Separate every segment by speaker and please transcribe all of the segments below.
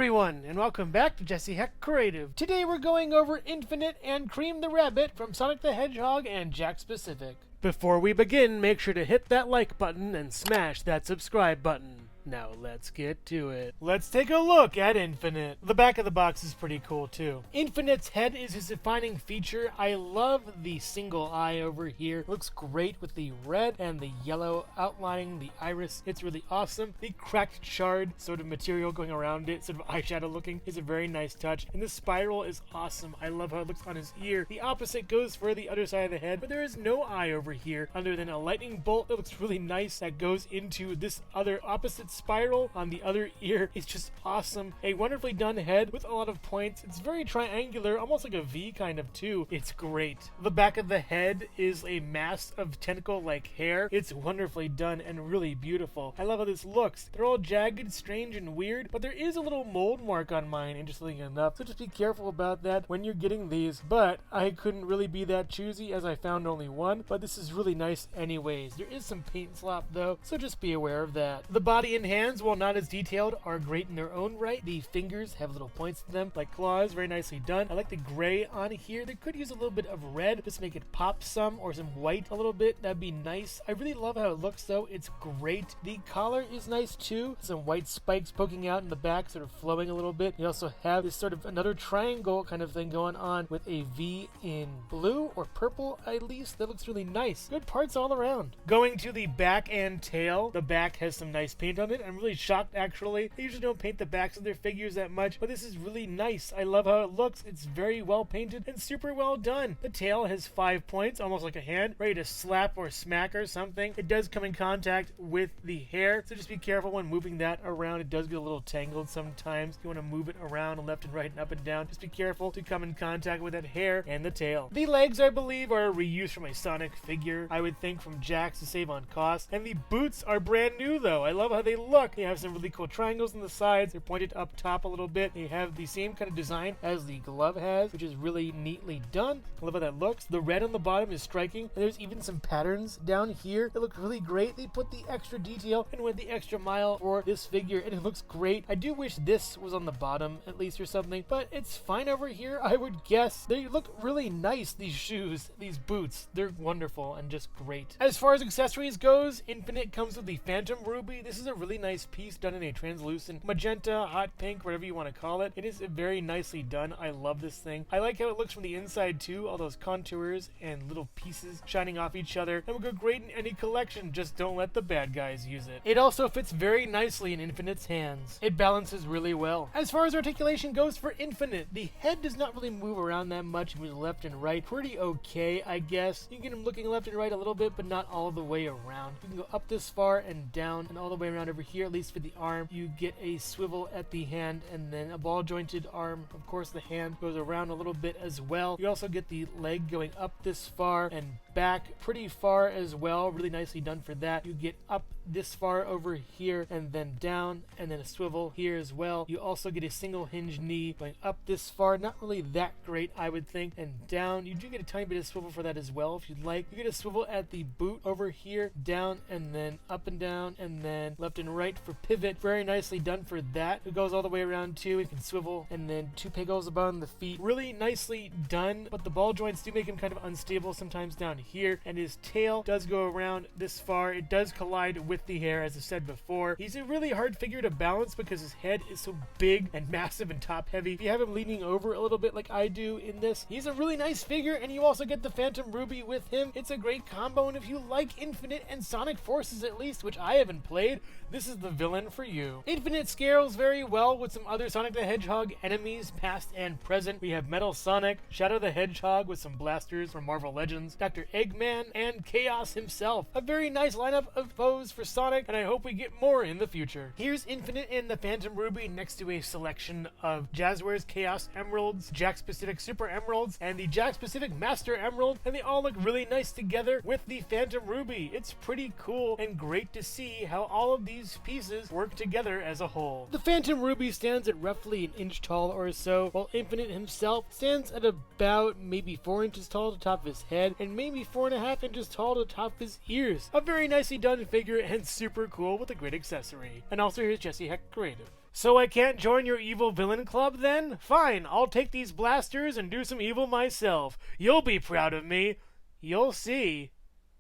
Speaker 1: everyone, and welcome back to Jesse Hecht Creative. Today we're going over Infinite and Cream the Rabbit from Sonic the Hedgehog and Jakks Specific. Before we begin, make sure to hit that like button and smash that subscribe button. Now let's get to it. Let's take a look at Infinite. The back of the box is pretty cool too. Infinite's head is his defining feature. I love the single eye over here. Looks great with the red and the yellow outlining the iris. It's really awesome. The cracked shard sort of material going around it, sort of eyeshadow looking, is a very nice touch. And the spiral is awesome. I love how it looks on his ear. The opposite goes for the other side of the head, but there is no eye over here other than a lightning bolt that looks really nice that goes into this other opposite spiral on the other ear. Is just awesome. A wonderfully done head with a lot of points. It's very triangular, almost like a V kind of too. It's great. The back of the head is a mass of tentacle-like hair. It's wonderfully done and really beautiful. I love how this looks. They're all jagged, strange, and weird, but there is a little mold mark on mine, interestingly enough, so just be careful about that when you're getting these. But I couldn't really be that choosy as I found only one, but this is really nice anyways. There is some paint slop though, so just be aware of that. The body and hands, while not as detailed, are great in their own right. The fingers have little points to them, like claws, very nicely done. I like the gray on here. They could use a little bit of red, just to make it pop some, or some white a little bit. That'd be nice. I really love how it looks though. It's great. The collar is nice too. Some white spikes poking out in the back, sort of flowing a little bit. You also have this sort of another triangle kind of thing going on with a V in blue or purple at least. That looks really nice. Good parts all around. Going to the back and tail, the back has some nice paint on it. I'm really shocked actually. They usually don't paint the backs of their figures that much, but this is really nice. I love how it looks. It's very well painted and super well done. The tail has 5 points, almost like a hand, ready to slap or smack or something. It does come in contact with the hair, so just be careful when moving that around. It does get a little tangled sometimes. You want to move it around left and right and up and down. Just be careful to come in contact with that hair and the tail. The legs, I believe, are a reuse from a Sonic figure, I would think, from Jakks to save on cost. And the boots are brand new though. I love how they look. They have some really cool triangles on the sides. They're pointed up top a little bit. They have the same kind of design as the glove has, which is really neatly done. I love how that looks. The red on the bottom is striking, and there's even some patterns down here that look really great. They put the extra detail and went the extra mile for this figure, and it looks great. I do wish this was on the bottom at least or something, but it's fine over here, I would guess. They look really nice, these shoes, these boots. They're wonderful and just great. As far as accessories goes, Infinite comes with the Phantom Ruby. This is a really nice piece done in a translucent magenta, hot pink, whatever you want to call it. It is very nicely done. I love this thing. I like how it looks from the inside too, all those contours and little pieces shining off each other. And will go great in any collection, just don't let the bad guys use it. It also fits very nicely in Infinite's hands. It balances really well. As far as articulation goes for Infinite, the head does not really move around that much. It moves left and right. Pretty okay, I guess. You can get him looking left and right a little bit, but not all the way around. You can go up this far and down and all the way around over here, at least for the arm. You get a swivel at the hand and then a ball jointed arm. Of course, the hand goes around a little bit as well. You also get the leg going up this far and back pretty far as well. Really nicely done for that. You get up this far over here and then down and then a swivel here as well. You also get a single hinge knee going up this far. Not really that great, I would think. And down. You do get a tiny bit of swivel for that as well if you'd like. You get a swivel at the boot over here, down and then up and down and then left and right for pivot. Very nicely done for that. It goes all the way around too. You can swivel and then 2 piggles above the feet. Really nicely done, but the ball joints do make him kind of unstable sometimes down here, and his tail does go around this far. It does collide with the hair, as I said before. He's a really hard figure to balance because his head is so big and massive and top heavy. If you have him leaning over a little bit like I do in this, he's a really nice figure, and you also get the Phantom Ruby with him. It's a great combo, and if you like Infinite and Sonic Forces at least, which I haven't played, this is the villain for you. Infinite scales very well with some other Sonic the Hedgehog enemies, past and present. We have Metal Sonic, Shadow the Hedgehog with some blasters from Marvel Legends, Dr. Eggman, and Chaos himself. A very nice lineup of foes for Sonic, and I hope we get more in the future. Here's Infinite and the Phantom Ruby next to a selection of Jazzwares Chaos Emeralds, Jakks Specific Super Emeralds, and the Jakks Specific Master Emerald, and they all look really nice together with the Phantom Ruby. It's pretty cool and great to see how all of these pieces work together as a whole. The Phantom Ruby stands at roughly an inch tall or so, while Infinite himself stands at about maybe 4 inches tall to the top of his head, and maybe 4.5 inches tall to the top of his ears. A very nicely done figure and super cool with a great accessory. And also here's Jesse Hecht Creative. So I can't join your evil villain club then? Fine, I'll take these blasters and do some evil myself. You'll be proud of me. You'll see.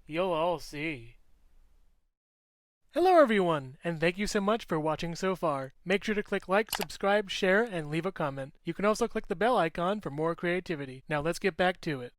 Speaker 1: You'll all see. Hello everyone, and thank you so much for watching so far. Make sure to click like, subscribe, share, and leave a comment. You can also click the bell icon for more creativity. Now let's get back to it.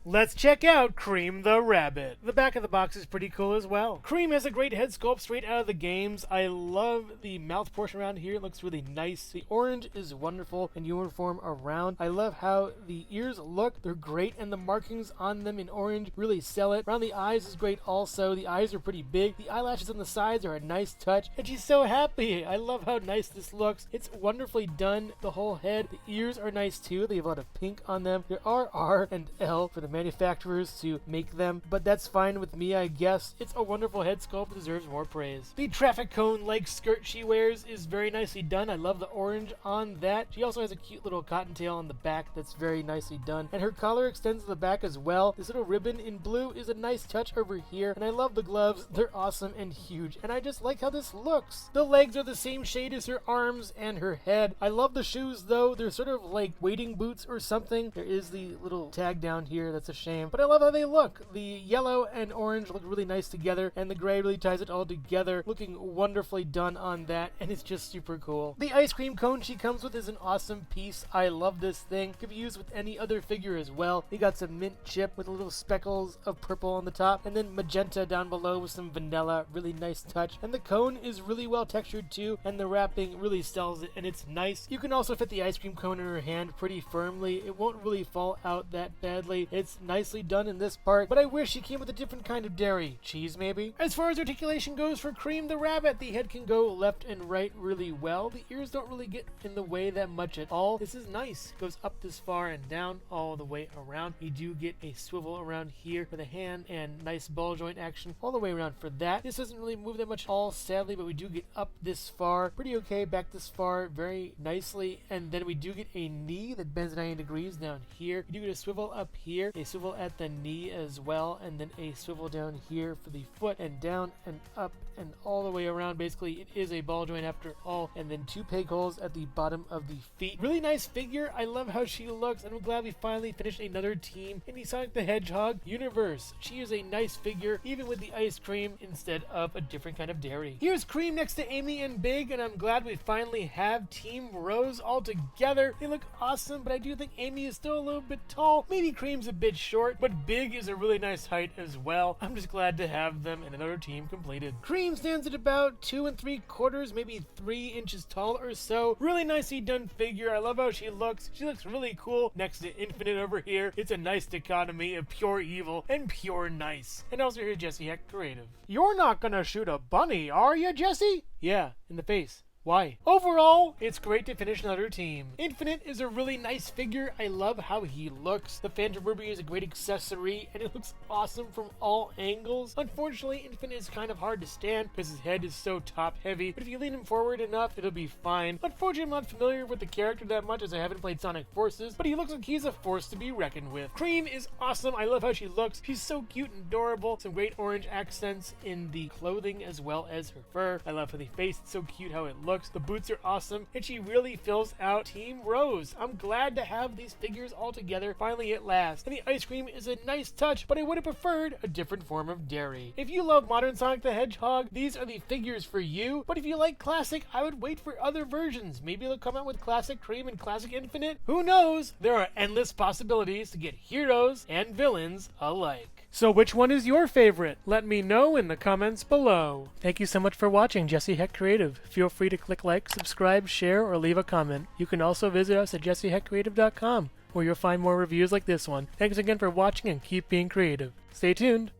Speaker 1: Let's check out Cream the Rabbit. The back of the box is pretty cool as well. Cream has a great head sculpt straight out of the games. I love the mouth portion around here. It looks really nice. The orange is wonderful and uniform around. I love how the ears look. They're great, and the markings on them in orange really sell it. Around the eyes is great also. The eyes are pretty big. The eyelashes on the sides are a nice touch, and she's so happy. I love how nice this looks. It's wonderfully done. The whole head. The ears are nice too. They have a lot of pink on them. There are R and L for the manufacturers to make them, but that's fine with me, I guess. It's a wonderful head sculpt that deserves more praise. The traffic cone-like skirt she wears is very nicely done. I love the orange on that. She also has a cute little cottontail on the back that's very nicely done, and her collar extends to the back as well. This little ribbon in blue is a nice touch over here, and I love the gloves. They're awesome and huge, and I just like how this looks. The legs are the same shade as her arms and her head. I love the shoes though. They're sort of like wading boots or something. There is the little tag down here. That's a shame, but I love how they look. The yellow and orange look really nice together, and the gray really ties it all together, looking wonderfully done on that, and it's just super cool. The ice cream cone she comes with is an awesome piece. I love this thing. Could be used with any other figure as well. You got some mint chip with little speckles of purple on the top, and then magenta down below with some vanilla. Really nice touch, and the cone is really well textured too, and the wrapping really sells it, and it's nice. You can also fit the ice cream cone in her hand pretty firmly. It won't really fall out that badly. It's nicely done in this part, but I wish she came with a different kind of dairy. Cheese, maybe? As far as articulation goes for Cream the Rabbit, the head can go left and right really well. The ears don't really get in the way that much at all. This is nice. Goes up this far and down all the way around. You do get a swivel around here for the hand and nice ball joint action all the way around for that. This doesn't really move that much at all, sadly, but we do get up this far. Pretty okay, back this far very nicely, and then we do get a knee that bends 90 degrees down here. You do get a swivel up here, a swivel at the knee as well, and then a swivel down here for the foot, and down and up and all the way around. Basically, it is a ball joint after all, and then two peg holes at the bottom of the feet. Really nice figure. I love how she looks, and I'm glad we finally finished another team in the Sonic the Hedgehog universe. She is a nice figure, even with the ice cream instead of a different kind of dairy. Here's Cream next to Amy and Big, and I'm glad we finally have Team Rose all together. They look awesome, but I do think Amy is still a little bit tall. Maybe Cream's a bit short, but Big is a really nice height as well. I'm just glad to have them and another team completed. Cream stands at about 2 3/4, maybe 3 inches tall or so. Really nicely done figure. I love how she looks. She looks really cool next to Infinite over here. It's a nice dichotomy of pure evil and pure nice. And also here's Jesse Hecht Creative. You're not gonna shoot a bunny, are you, Jesse? Yeah, in the face. Why? Overall, it's great to finish another team. Infinite is a really nice figure. I love how he looks. The Phantom Ruby is a great accessory, and it looks awesome from all angles. Unfortunately, Infinite is kind of hard to stand because his head is so top heavy, but if you lean him forward enough, it'll be fine. Unfortunately, I'm not familiar with the character that much as I haven't played Sonic Forces, but he looks like he's a force to be reckoned with. Cream is awesome. I love how she looks. She's so cute and adorable. Some great orange accents in the clothing as well as her fur. I love how the face, it's so cute how it looks. The boots are awesome, and she really fills out Team Rose. I'm glad to have these figures all together finally at last. And the ice cream is a nice touch, but I would have preferred a different form of dairy. If you love modern Sonic the Hedgehog, these are the figures for you. But if you like classic, I would wait for other versions. Maybe they'll come out with Classic Cream and Classic Infinite. Who knows? There are endless possibilities to get heroes and villains alike. So which one is your favorite? Let me know in the comments below. Thank you so much for watching Jesse Hecht Creative. Feel free to click like, subscribe, share, or leave a comment. You can also visit us at jessehechtcreative.com, where you'll find more reviews like this one. Thanks again for watching, and keep being creative. Stay tuned.